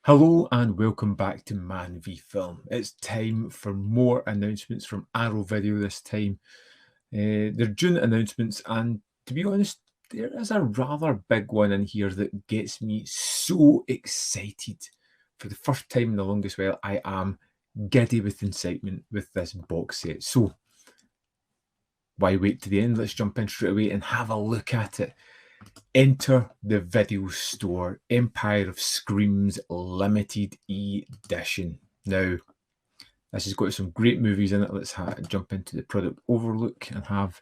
Hello and welcome back to ManVFilm. It's time for more announcements from Arrow Video this time. They're June announcements, and to be honest, there is a rather big one in here that gets me so excited. For the first time in the longest while, I am giddy with excitement with this box set. So, why wait to the end? Let's jump in straight away and have a look at it. Enter the video store, Empire of Screams Limited Edition. Now, this has got some great movies in it. Let's jump into the product overlook and have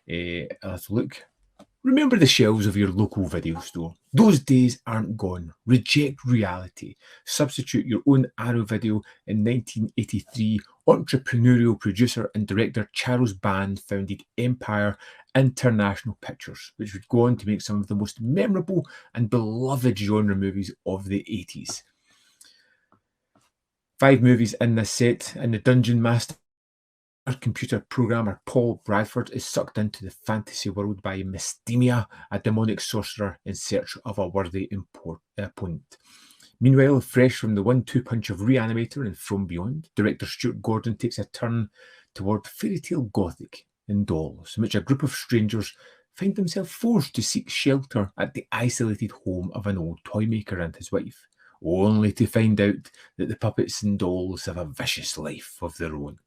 a little look. Remember the shelves of your local video store. Those days aren't gone. Reject reality. Substitute your own Arrow Video. In 1983, entrepreneurial producer and director Charles Band founded Empire International Pictures, which would go on to make some of the most memorable and beloved genre movies of the 80s. 5 movies in this set, and the Dungeon Master computer programmer Paul Bradford is sucked into the fantasy world by Mystemia, a demonic sorcerer in search of a worthy opponent. Meanwhile, fresh from the 1-2 punch of Reanimator and From Beyond, director Stuart Gordon takes a turn toward fairy tale gothic in Dolls, in which a group of strangers find themselves forced to seek shelter at the isolated home of an old toy maker and his wife, only to find out that the puppets and dolls have a vicious life of their own.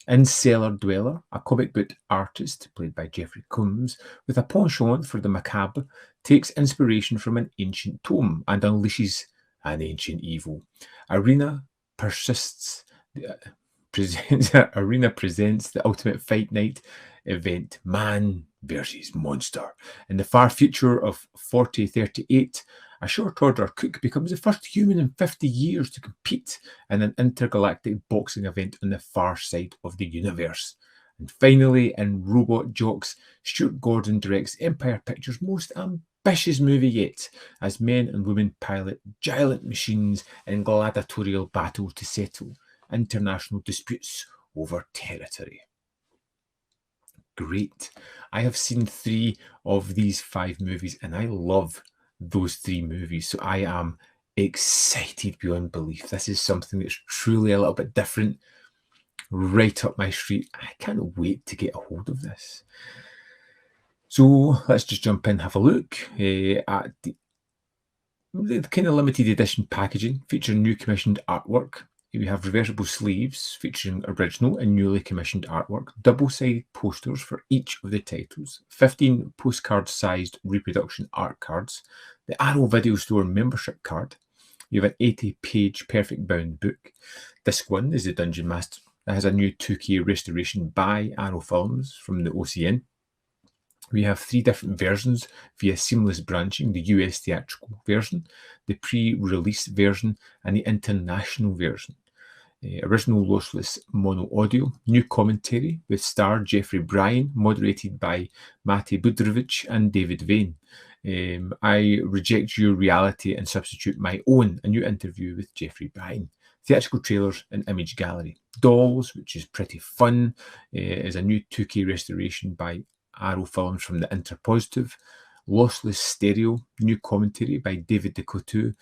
In Cellar Dweller, a comic book artist, played by Jeffrey Combs, with a penchant for the macabre, takes inspiration from an ancient tome and unleashes an ancient evil. Arena presents the ultimate fight night event, Man versus Monster. In the far future of 4038, a short order cook becomes the first human in 50 years to compete in an intergalactic boxing event on the far side of the universe. And finally, in Robot Jocks, Stuart Gordon directs Empire Pictures' most ambitious movie yet, as men and women pilot giant machines in gladiatorial battle to settle international disputes over territory. Great. I have seen 3 of these 5 movies and I love those 3 movies, so I am excited beyond belief. This is something that's truly a little bit different, right up my street. I can't wait to get a hold of this. So let's just jump in, have a look at the kind of limited edition packaging, featuring new commissioned artwork. We have reversible sleeves featuring original and newly commissioned artwork, double-sided posters for each of the titles, 15 postcard-sized reproduction art cards, the Arrow Video Store membership card. You have an 80-page perfect bound book. Disc 1 is the Dungeon Master. It has a new 2K restoration by Arrow Films from the OCN. We have 3 different versions via seamless branching: the US theatrical version, the pre-release version, and the international version. Original lossless mono audio, new commentary with star Jeffrey Bryan, moderated by Mate Budrovich and David Vane. I reject your reality and substitute my own, a new interview with Jeffrey Bryan. Theatrical trailers and image gallery. Dolls, which is pretty fun, is a new 2K restoration by Arrow Films from the Interpositive. Lossless stereo, new commentary by David Decoteau,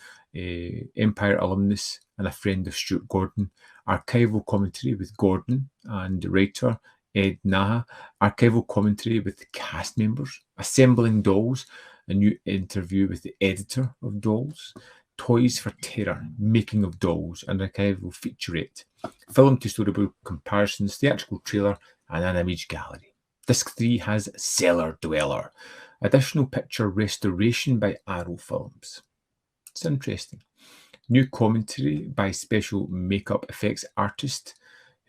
Empire alumnus and a friend of Stuart Gordon. Archival commentary with Gordon and writer Ed Naha. Archival commentary with the cast members. Assembling Dolls, a new interview with the editor of Dolls. Toys for Terror, making of Dolls, and archival featurette. Film to storyboard comparisons, theatrical trailer, and an image gallery. Disc 3 has Cellar Dweller, additional picture restoration by Arrow Films. It's interesting. New commentary by special makeup effects artist,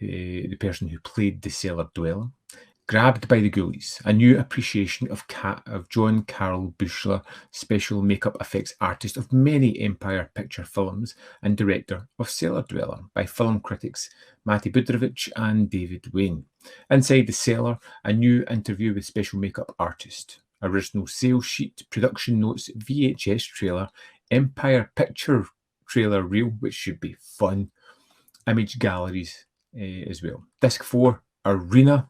the person who played the Cellar Dweller. Grabbed by the Ghoulies, a new appreciation of John Carroll Buechler, special makeup effects artist of many Empire Picture films and director of Cellar Dweller, by film critics Mate Budrovich and David Wayne. Inside the Cellar, a new interview with special makeup artist. Original sales sheet, production notes, VHS trailer, Empire Picture trailer reel, which should be fun. Image galleries as well. Disc 4, Arena.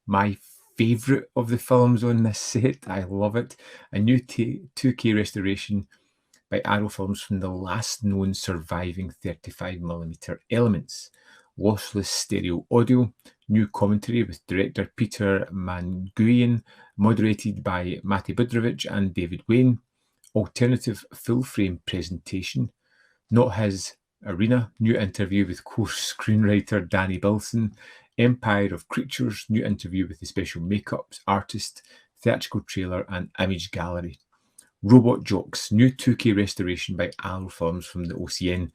My favourite of the films on this set. I love it. A new 2K restoration by Arrow Films from the last known surviving 35mm elements. Lossless stereo audio, new commentary with director Peter Manguian, moderated by Mate Budrovich and David Wayne. Alternative full-frame presentation, Not His Arena, new interview with co-screenwriter Danny Bilson. Empire of Creatures, new interview with the special makeups artist, theatrical trailer and image gallery. Robot Jocks, new 2K restoration by Arrow Films from the OCN.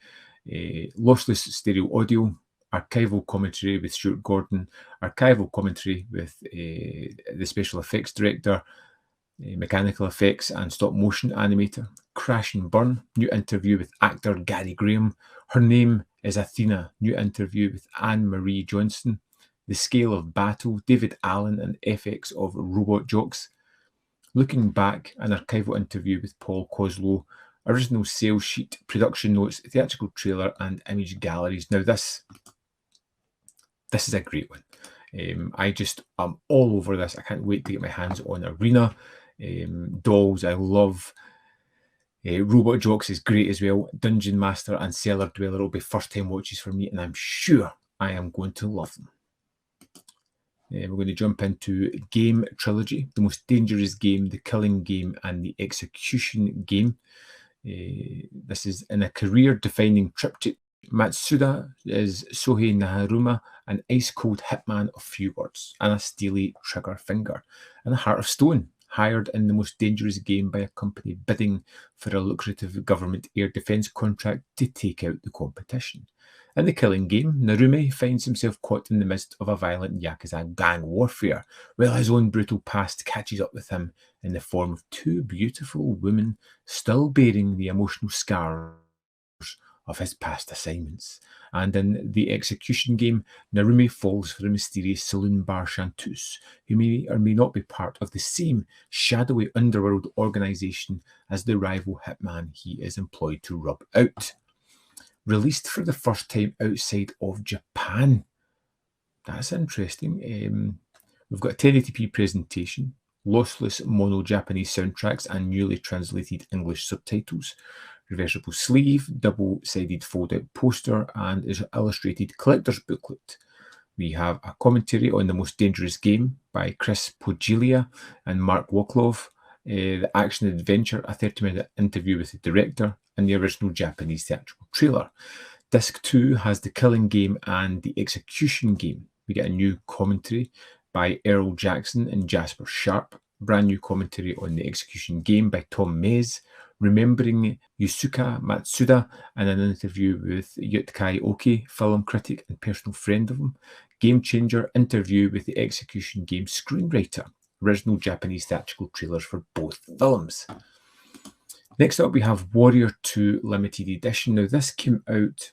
Lossless stereo audio, archival commentary with Stuart Gordon, archival commentary with the special effects director, mechanical effects and stop motion animator. Crash and Burn, new interview with actor Gary Graham. Her Name is Athena, new interview with Anne-Marie Johnson. The Scale of Battle, David Allen and FX of Robot Jocks. Looking Back, an archival interview with Paul Coslow. Original sales sheet, production notes, theatrical trailer and image galleries. Now this is a great one. I'm all over this. I can't wait to get my hands on Arena. Dolls, I love. Robot Jocks is great as well. Dungeon Master and Cellar Dweller will be first time watches for me, and I'm sure I am going to love them. We're going to jump into Game Trilogy, The Most Dangerous Game, The Killing Game and The Execution Game. This is in a career-defining triptych. Matsuda is Sohei Naharuma, an ice-cold hitman of few words, and a steely trigger finger, and a heart of stone, hired in the most dangerous game by a company bidding for a lucrative government air defense contract to take out the competition. In The Killing Game, Narume finds himself caught in the midst of a violent Yakuza gang warfare, while his own brutal past catches up with him in the form of two beautiful women still bearing the emotional scars of his past assignments. And in The Execution Game, Narume falls for a mysterious saloon bar chanteuse who may or may not be part of the same shadowy underworld organisation as the rival hitman he is employed to rub out. Released for the first time outside of Japan. That's interesting. We've got a 1080p presentation, lossless mono Japanese soundtracks and newly translated English subtitles. Reversible sleeve, double-sided fold-out poster, and is illustrated collector's booklet. We have a commentary on The Most Dangerous Game by Chris Poglia and Mark Woklov, the action-adventure, a 30-minute interview with the director, and the original Japanese theatrical trailer. Disc 2 has The Killing Game and The Execution Game. We get a new commentary by Earl Jackson and Jasper Sharp, brand new commentary on The Execution Game by Tom Mays, remembering Yusuke Matsuda, and an interview with Yutkai Oki, film critic and personal friend of him. Game Changer interview with The Execution Game screenwriter. Original Japanese theatrical trailers for both films. Next up, we have Warrior 2 Limited Edition. Now, this came out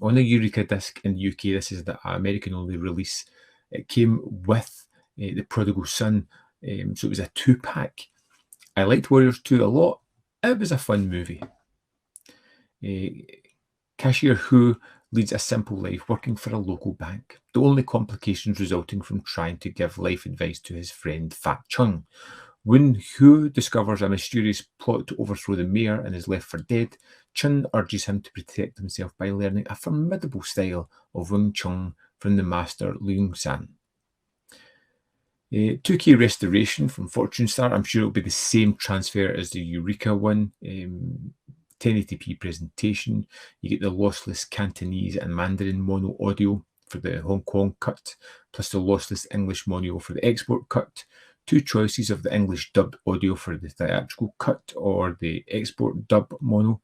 on a Eureka disc in the UK. This is the American-only release. It came with The Prodigal Son, so it was a 2-pack. I liked Warriors 2 a lot. It was a fun movie. Cashier Hu leads a simple life working for a local bank, the only complications resulting from trying to give life advice to his friend Fat Chung. When Hu discovers a mysterious plot to overthrow the mayor and is left for dead, Chun urges him to protect himself by learning a formidable style of Wing Chun from the master Leung San. 2K restoration from Fortune Star. I'm sure it'll be the same transfer as the Eureka one. 1080p presentation. You get the lossless Cantonese and Mandarin mono audio for the Hong Kong cut, plus the lossless English mono for the export cut. Two choices of the English dubbed audio for the theatrical cut or the export dub mono.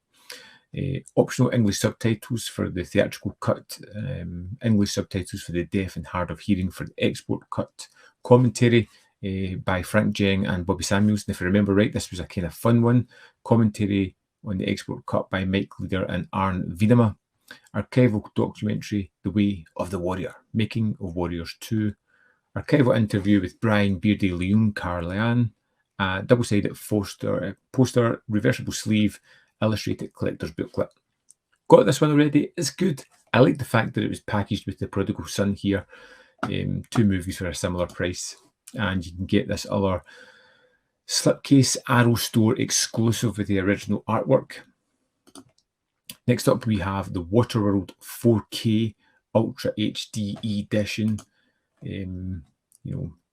Optional English subtitles for the theatrical cut. English subtitles for the deaf and hard of hearing for the export cut. Commentary by Frank Jeng and Bobby Samuels. And if I remember right, this was a kind of fun one. Commentary on the export cut by Mike Leader and Arn Wiedema. Archival documentary, The Way of the Warrior, Making of Warriors 2. Archival interview with Brian Beardy Leung Carlian. Double-sided poster, reversible sleeve, illustrated collector's booklet. Got this one already. It's good. I like the fact that it was packaged with The Prodigal Son here. 2 movies for a similar price, and you can get this other Slipcase Arrow Store exclusive with the original artwork. Next up, we have the Waterworld 4K Ultra HD edition.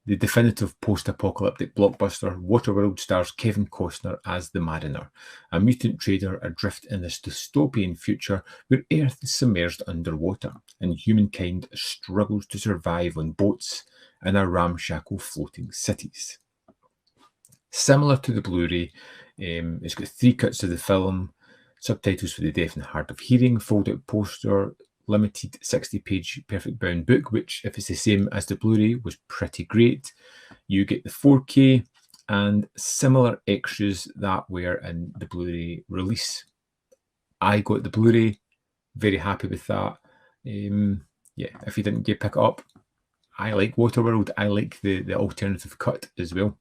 The definitive post-apocalyptic blockbuster. Waterworld stars Kevin Costner as the Mariner, a mutant trader adrift in this dystopian future where Earth is submerged underwater and humankind struggles to survive on boats in our ramshackle floating cities. Similar to the Blu-ray, it's got 3 cuts of the film, subtitles for the deaf and hard of hearing, fold-out poster, limited 60-page perfect bound book, which, if it's the same as the Blu-ray, was pretty great. You get the 4K and similar extras that were in the Blu-ray release. I got the Blu-ray, very happy with that. Yeah, if you didn't pick it up, I like Waterworld. I like the alternative cut as well.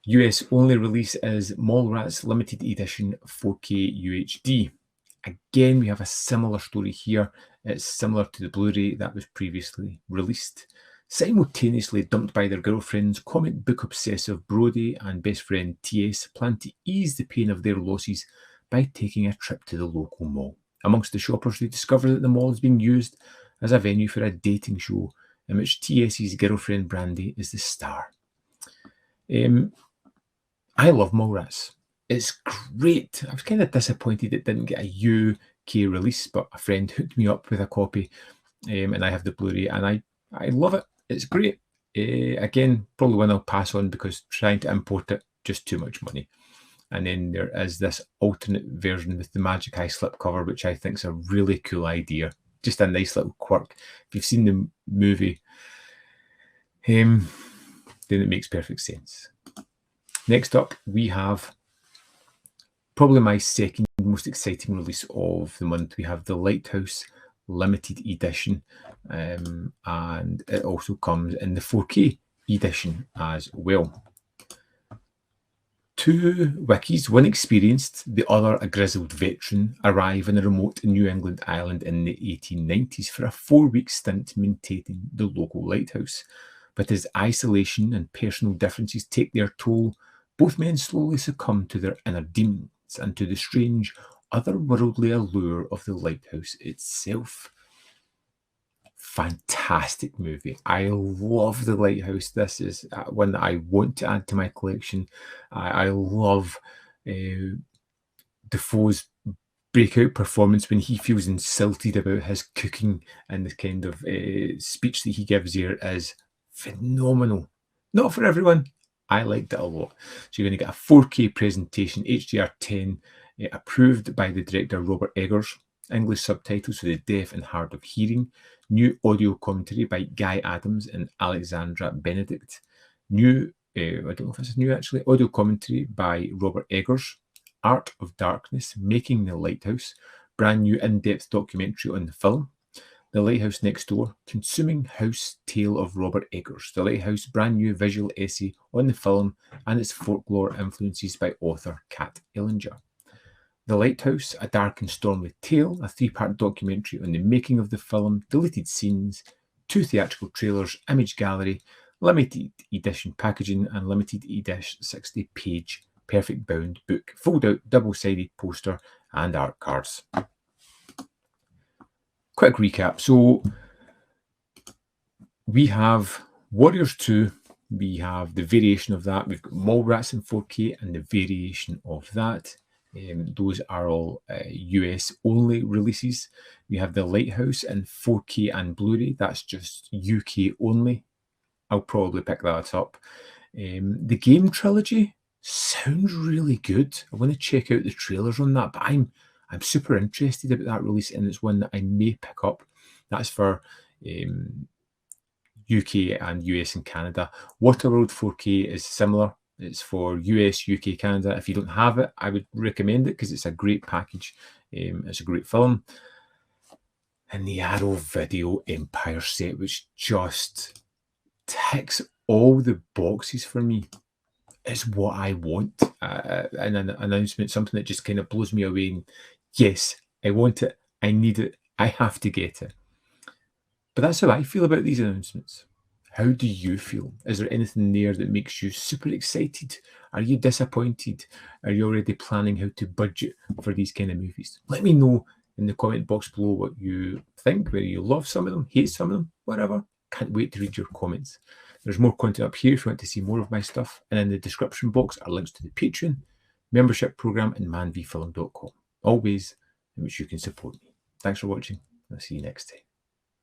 US only release is Mallrats Limited Edition 4K UHD. Again, we have a similar story here. It's similar to the Blu-ray that was previously released. Simultaneously dumped by their girlfriends, comic book obsessive Brody and best friend TS plan to ease the pain of their losses by taking a trip to the local mall. Amongst the shoppers, they discover that the mall is being used as a venue for a dating show in which TS's girlfriend Brandy is the star. I love Mallrats. It's great. I was kind of disappointed it didn't get a UK release, but a friend hooked me up with a copy, and I have the Blu-ray, and I love it. It's great. Again, probably one I'll pass on because trying to import it, just too much money. And then there is this alternate version with the Magic Eye slipcover, which I think is a really cool idea. Just a nice little quirk. If you've seen the movie, then it makes perfect sense. Next up, we have probably my second most exciting release of the month. We have the Lighthouse Limited Edition, and it also comes in the 4K edition as well. 2 wikis, one experienced, the other a grizzled veteran, arrive in a remote New England island in the 1890s for a 4-week stint maintaining the local lighthouse. But as isolation and personal differences take their toll, both men slowly succumb to their inner demons and to the strange, otherworldly allure of the lighthouse itself. Fantastic movie. I love The Lighthouse. This is one that I want to add to my collection. I love Defoe's breakout performance when he feels insulted about his cooking, and the kind of speech that he gives here is phenomenal. Not for everyone. I liked it a lot. So you're going to get a 4K presentation, HDR10, approved by the director Robert Eggers, English subtitles for the deaf and hard of hearing, new audio commentary by Guy Adams and Alexandra Benedict, new, I don't know if it's new actually, audio commentary by Robert Eggers, Art of Darkness, Making the Lighthouse, brand new in-depth documentary on the film, The Lighthouse Next Door, Consuming House Tale of Robert Eggers, The Lighthouse, brand new visual essay on the film and its folklore influences by author Kat Ellinger. The Lighthouse, A Dark and Stormy Tale, a 3-part documentary on the making of the film, deleted scenes, 2 theatrical trailers, image gallery, limited edition packaging, and limited edition 60-page perfect bound book, fold-out double-sided poster, and art cards. Quick recap. So we have Warriors 2. We have the variation of that. We've got Mallrats in 4K and the variation of that. Those are all US only releases. We have the Lighthouse in 4K and Blu-ray. That's just UK only. I'll probably pick that up. The game trilogy sounds really good. I want to check out the trailers on that, but I'm super interested about that release, and it's one that I may pick up. That's for UK and US and Canada. Waterworld 4K is similar. It's for US, UK, Canada. If you don't have it, I would recommend it because it's a great package. It's a great film. And the Arrow Video Empire set, which just ticks all the boxes for me. It's what I want. An announcement, something that just kind of blows me away. And yes, I want it. I need it. I have to get it. But that's how I feel about these announcements. How do you feel? Is there anything there that makes you super excited? Are you disappointed? Are you already planning how to budget for these kind of movies? Let me know in the comment box below what you think, whether you love some of them, hate some of them, whatever. Can't wait to read your comments. There's more content up here if you want to see more of my stuff. And in the description box are links to the Patreon, membership program, and manvfilm.com. Always in which you can support me. Thanks for watching. I'll see you next time.